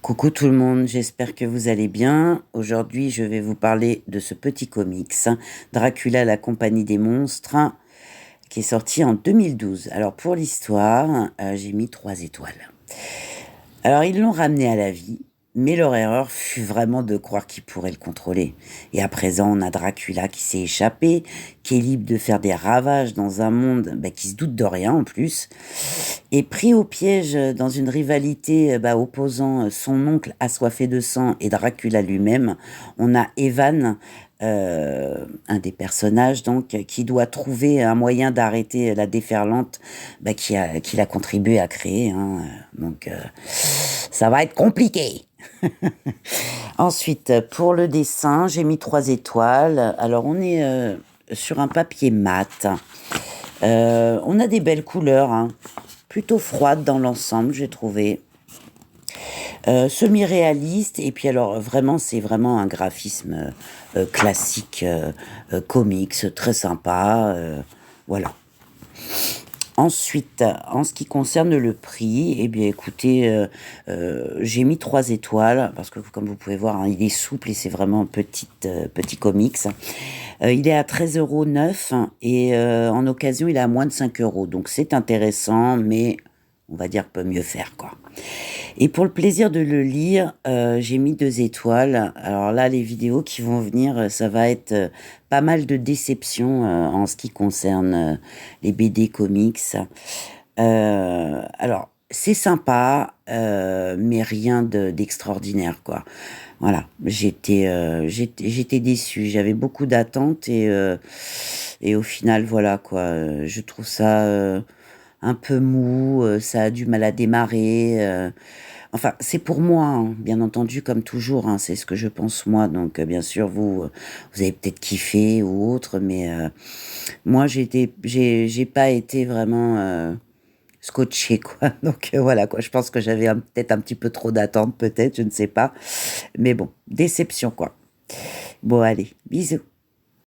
Coucou tout le monde, j'espère que vous allez bien. Aujourd'hui, je vais vous parler de ce petit comics, Dracula, la compagnie des monstres, qui est sorti en 2012. Alors pour l'histoire, j'ai mis 3 étoiles. Alors ils l'ont ramené à la vie, mais leur erreur fut vraiment de croire qu'ils pourraient le contrôler. Et à présent, on a Dracula qui s'est échappé, qui est libre de faire des ravages dans un monde qui se doute de rien en plus, et pris au piège dans une rivalité opposant son oncle assoiffé de sang et Dracula lui-même. On a Evan, un des personnages donc, qui doit trouver un moyen d'arrêter la déferlante qu'il a contribué à créer. Donc ça va être compliqué. Ensuite, pour le dessin, j'ai mis 3 étoiles. Alors on est sur un papier mat. On a des belles couleurs, plutôt froides dans l'ensemble, j'ai trouvé. Semi-réaliste, et puis alors vraiment, c'est vraiment un graphisme classique, comics, très sympa. Voilà. Ensuite, en ce qui concerne le prix, eh bien écoutez, j'ai mis 3 étoiles, parce que comme vous pouvez voir, il est souple et c'est vraiment un petit comics. Il est à 13,9 € et en occasion, il est à moins de 5 €. Donc c'est intéressant, mais on va dire peut mieux faire, quoi. Et pour le plaisir de le lire, j'ai mis 2 étoiles. Alors là, les vidéos qui vont venir, ça va être pas mal de déceptions en ce qui concerne les BD comics. Alors, c'est sympa, mais rien d'extraordinaire, quoi. Voilà, j'étais déçue. J'avais beaucoup d'attentes et au final, voilà, quoi. Je trouve ça un peu mou, ça a du mal à démarrer. Enfin, c'est pour moi, bien entendu, comme toujours, c'est ce que je pense moi. Donc, bien sûr, vous avez peut-être kiffé ou autre, mais moi, j'ai pas été vraiment scotché, quoi. Donc, voilà, quoi. Je pense que j'avais peut-être un petit peu trop d'attentes, peut-être, je ne sais pas. Mais bon, déception, quoi. Bon, allez, bisous.